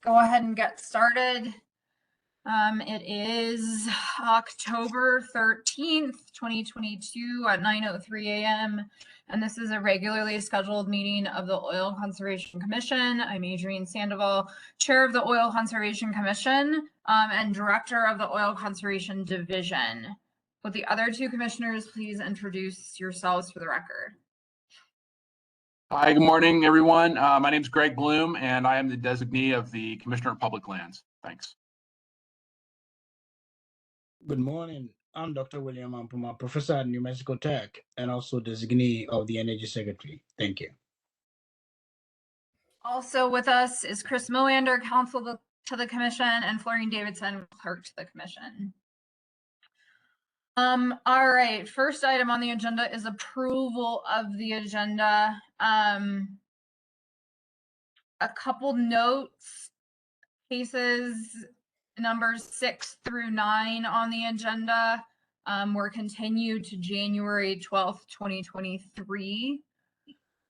go ahead and get started. It is October 13th, 2022 at 9:03 a.m. And this is a regularly scheduled meeting of the Oil Conservation Commission. I'm Adrienne Sandoval, Chair of the Oil Conservation Commission and Director of the Oil Conservation Division. Would the other two commissioners please introduce yourselves for the record? Hi, good morning, everyone. My name is Greg Bloom, and I am the designee of the Commissioner of Public Lands. Thanks. Good morning. I'm Dr. William Ampuma, Professor at New Mexico Tech, and also designee of the Energy Secretary. Thank you. Also with us is Chris Moander, Counsel to the Commission, and Florine Davidson, Clerk to the Commission. All right, first item on the agenda is approval of the agenda. A couple notes, cases numbers 6 through 9 on the agenda were continued to January 12th, 2023.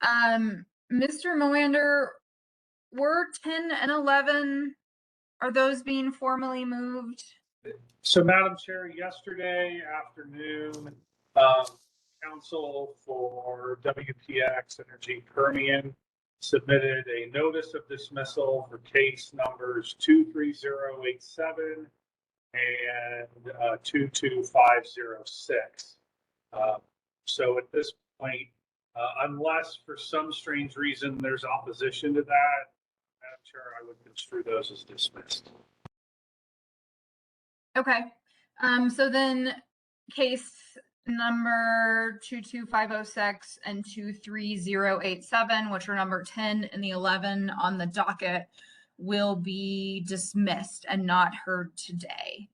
Mr. Moander, were 10 and 11, are those being formally moved? So, Madam Chair, yesterday afternoon, Council for WPX Energy Permian submitted a notice of dismissal for case numbers 23087 and 22506. So at this point, unless for some strange reason there's opposition to that, Madam Chair, I would construe those as dismissed. Okay, so then case number 22506 and 23087, which are number 10 and the 11 on the docket, will be dismissed and not heard today.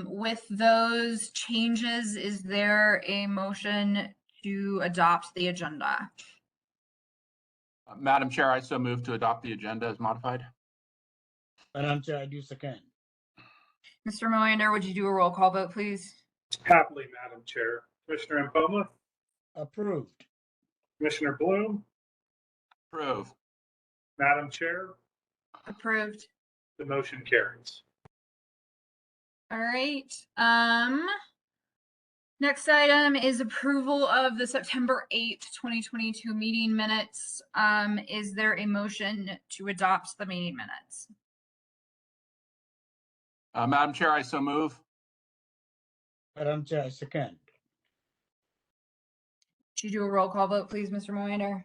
With those changes, is there a motion to adopt the agenda? Madam Chair, I so move to adopt the agenda as modified. Madam Chair, I do second. Mr. Moander, would you do a roll call vote, please? Happily, Madam Chair. Commissioner Ampuma? Approved. Commissioner Bloom? Approve. Madam Chair? Approved. The motion carries. All right. Next item is approval of the September 8th, 2022 meeting minutes. Is there a motion to adopt the meeting minutes? Madam Chair, I so move. Madam Chair, I second. Would you do a roll call vote, please, Mr. Moander?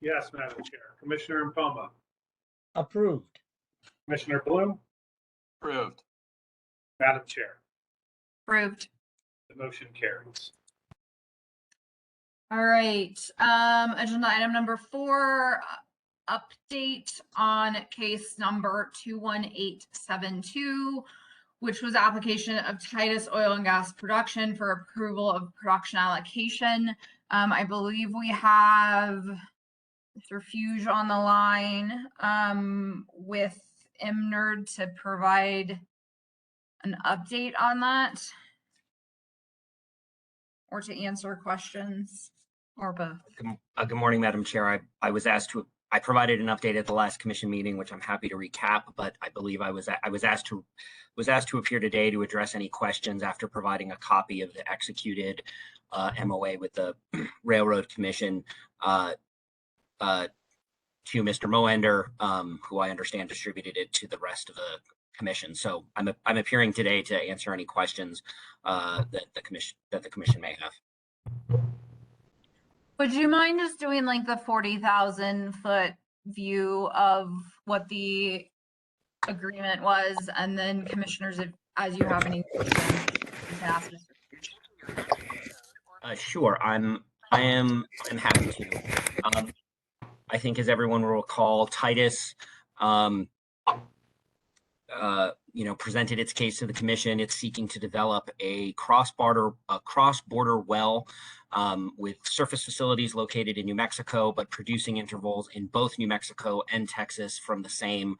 Yes, Madam Chair. Commissioner Ampuma? Approved. Commissioner Bloom? Approved. Madam Chair? Approved. The motion carries. All right. Agenda item number 4, update on case number 21872, which was application of Titus Oil and Gas Production for approval of production allocation. I believe we have Mr. Fuge on the line with MNERD to provide an update on that, or to answer questions, or both. Good morning, Madam Chair. I provided an update at the last commission meeting, which I'm happy to recap, but I believe I was asked to appear today to address any questions after providing a copy of the executed MOA with the Railroad Commission to Mr. Moander, who I understand distributed it to the rest of the commission. So I'm appearing today to answer any questions that the commission may have. Would you mind just doing like the 40,000 foot view of what the agreement was, and then commissioners, as you have any questions, you can ask us. Sure, I am happy to. I think, as everyone will recall, Titus, presented its case to the commission. It's seeking to develop a cross-border well with surface facilities located in New Mexico, but producing intervals in both New Mexico and Texas from the same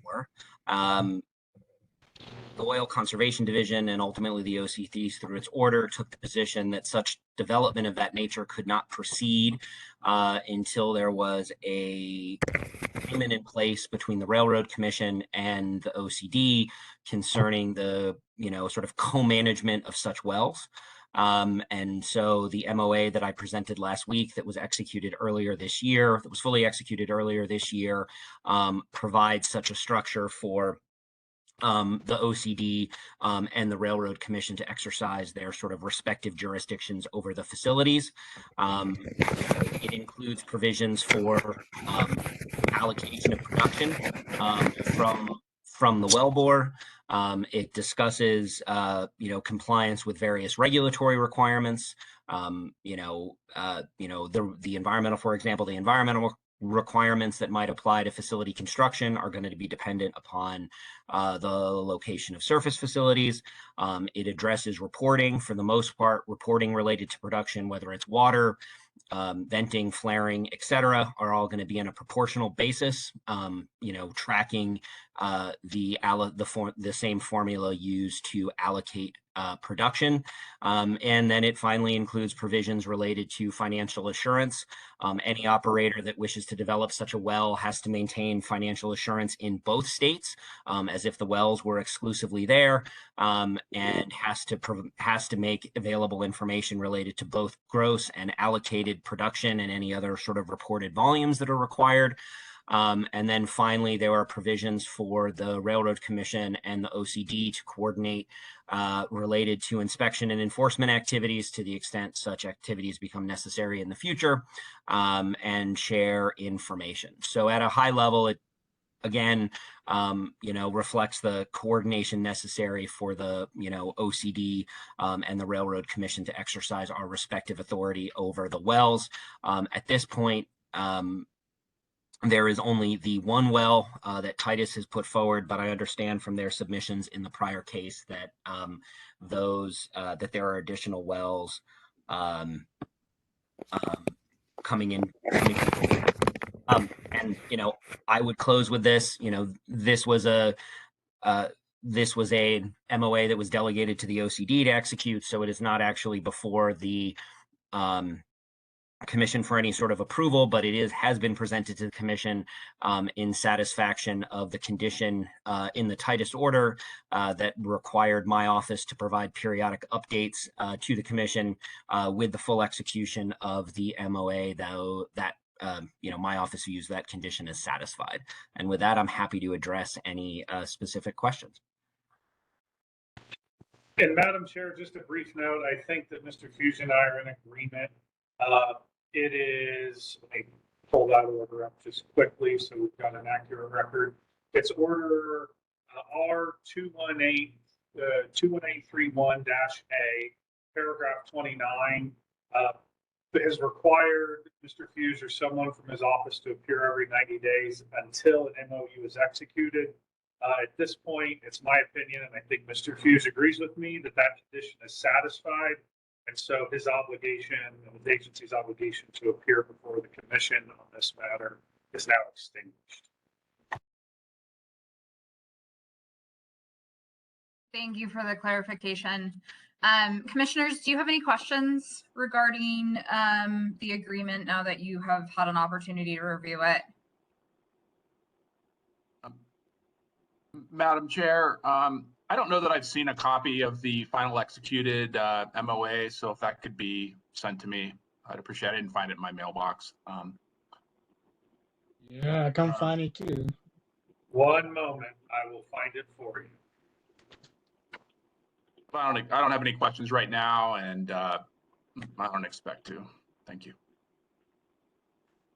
ore. The Oil Conservation Division and ultimately the OCC, through its order, took the position that such development of that nature could not proceed until there was a agreement in place between the Railroad Commission and the OCD concerning the, sort of co-management of such wells. And so the MOA that I presented last week that was executed earlier this year, that was fully executed earlier this year, provides such a structure for the OCD and the Railroad Commission to exercise their sort of respective jurisdictions over the facilities. It includes provisions for allocation of production from the wellbore. It discusses, compliance with various regulatory requirements. The environmental, for example, the environmental requirements that might apply to facility construction are going to be dependent upon the location of surface facilities. It addresses reporting, for the most part, reporting related to production, whether it's water, venting, flaring, etc., are all going to be on a proportional basis, tracking the same formula used to allocate production. And then it finally includes provisions related to financial assurance. Any operator that wishes to develop such a well has to maintain financial assurance in both states, as if the wells were exclusively there, and has to make available information related to both gross and allocated production and any other sort of reported volumes that are required. And then finally, there are provisions for the Railroad Commission and the OCD to coordinate related to inspection and enforcement activities to the extent such activities become necessary in the future, and share information. So at a high level, it again, reflects the coordination necessary for the, OCD and the Railroad Commission to exercise our respective authority over the wells. At this point, there is only the one well that Titus has put forward, but I understand from their submissions in the prior case that that there are additional wells coming in. And I would close with this. This was a MOA that was delegated to the OCD to execute, so it is not actually before the Commission for any sort of approval, but it has been presented to the Commission in satisfaction of the condition in the Titus order that required my office to provide periodic updates to the Commission with the full execution of the MOA, though that my office views that condition as satisfied. And with that, I'm happy to address any specific questions. And Madam Chair, just a brief note, I think that Mr. Hughes and I are in agreement. It is, let me pull that order up just quickly so we've got an accurate record. It's order R218, 21831-A, paragraph 29. Has required Mr. Hughes or someone from his office to appear every 90 days until an MOU is executed. At this point, it's my opinion, and I think Mr. Hughes agrees with me, that condition is satisfied. And so his obligation and the agency's obligation to appear before the Commission on this matter is now extinguished. Thank you for the clarification. Commissioners, do you have any questions regarding the agreement now that you have had an opportunity to review it? Madam Chair, I don't know that I've seen a copy of the final executed MOA, so if that could be sent to me, I'd appreciate it. I didn't find it in my mailbox. Yeah, I can't find it too. One moment, I will find it for you. I don't have any questions right now, and I don't expect to. Thank you.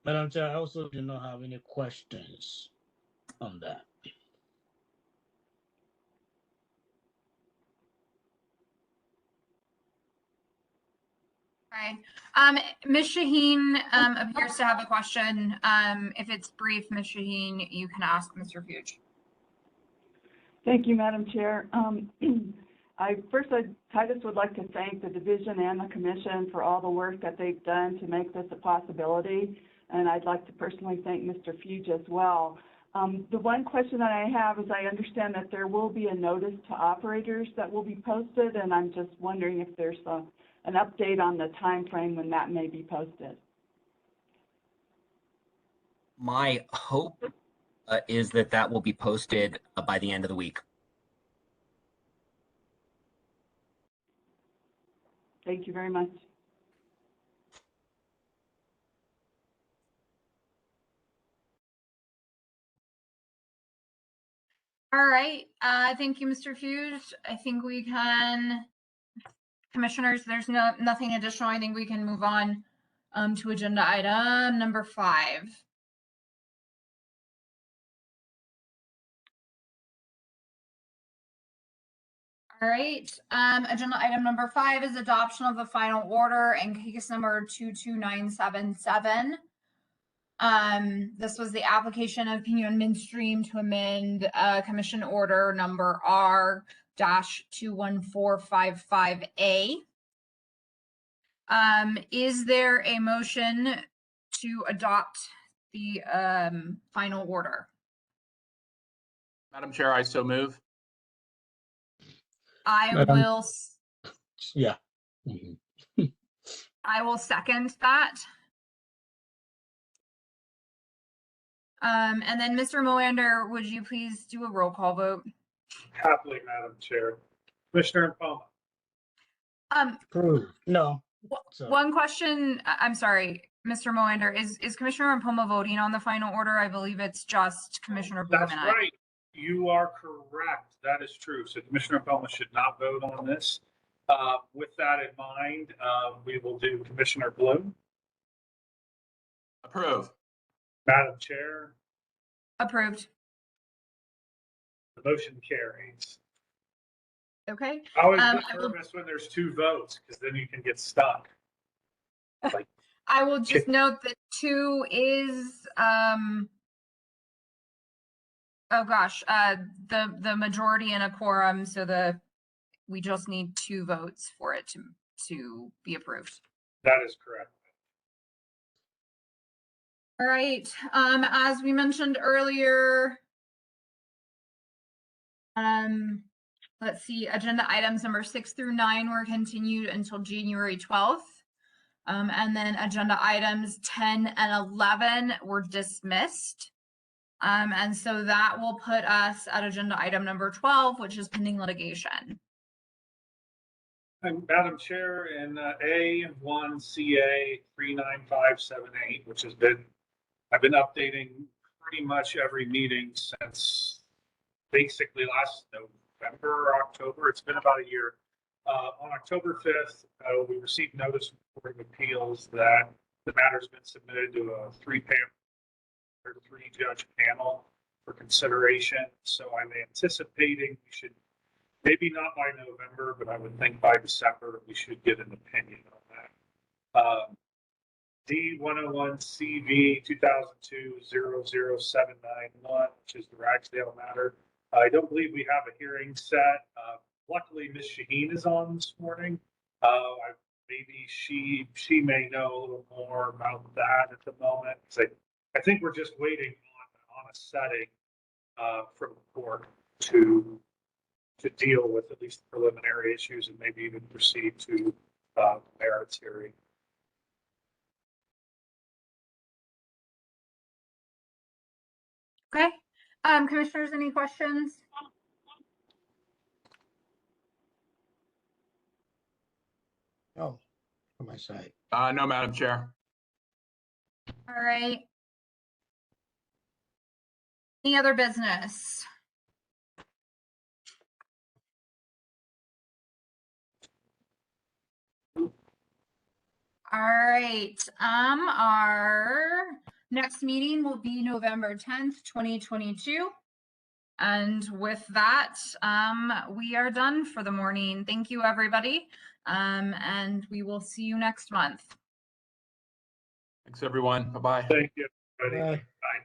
Madam Chair, I also do not have any questions on that. Okay. Ms. Shaheen appears to have a question. If it's brief, Ms. Shaheen, you can ask Mr. Fuge. Thank you, Madam Chair. Titus would like to thank the division and the commission for all the work that they've done to make this a possibility. And I'd like to personally thank Mr. Fuge as well. The one question that I have is I understand that there will be a notice to operators that will be posted, and I'm just wondering if there's an update on the time frame when that may be posted. My hope is that that will be posted by the end of the week. Thank you very much. All right. Thank you, Mr. Hughes. I think we can, commissioners, there's nothing additional. I think we can move on to agenda item number 5. All right. Agenda item number 5 is adoption of the final order and case number 22977. This was the application of Pinion Midstream to amend commission order number R-21455A. Is there a motion to adopt the final order? Madam Chair, I so move. I Madam- will Yeah. Mhm. I will second that. And then Mr. Moander, would you please do a roll call vote? Happily, Madam Chair. Commissioner Impoma, Approved. No. Sorry. One question, I'm sorry, Mr. Moander, is Commissioner Impoma voting on the final order? I believe it's just Commissioner Bloom that's and I. right. You are correct. That is true. So Commissioner Impoma should not vote on this. With that in mind, we will do Commissioner Bloom. Approve. Madam Chair, Approved. the motion carries. Okay. I always I get will- nervous when there's 2 votes because then you can get stuck. I will just note that 2 is, oh gosh, the majority in a quorum, so we just need 2 votes for it to be approved. That is correct. All right, as we mentioned earlier, let's see, agenda items number 6 through 9 were continued until January 12th. And then agenda items 10 and 11 were dismissed. And so that will put us at agenda item number 12, which is pending litigation. And Madam Chair, in A1CA 39578, which I've been updating pretty much every meeting since basically last November or October. It's been about a year. On October 5th, we received notice from the Court of Appeals that the matter's been submitted to a 3-judge panel for consideration. So I'm anticipating we should, maybe not by November, but I would think by December, we should get an opinion on that. D101CV 2002-00791, which is the Ragsdale matter. I don't believe we have a hearing set. Luckily, Ms. Shaheen is on this morning. Maybe she may know a little more about that at the moment. I think we're just waiting on a setting from the court to deal with at least the preliminary issues and maybe even proceed to merits hearing. Okay. Commissioners, any questions? No, on my side. No, Madam Chair. All right. Any other business? All right. Our next meeting will be November 10th, 2022. And with that, we are done for the morning. Thank you, everybody. And we will see you next month. Thanks, everyone. Bye-bye. Thank you, everybody. Bye. Bye.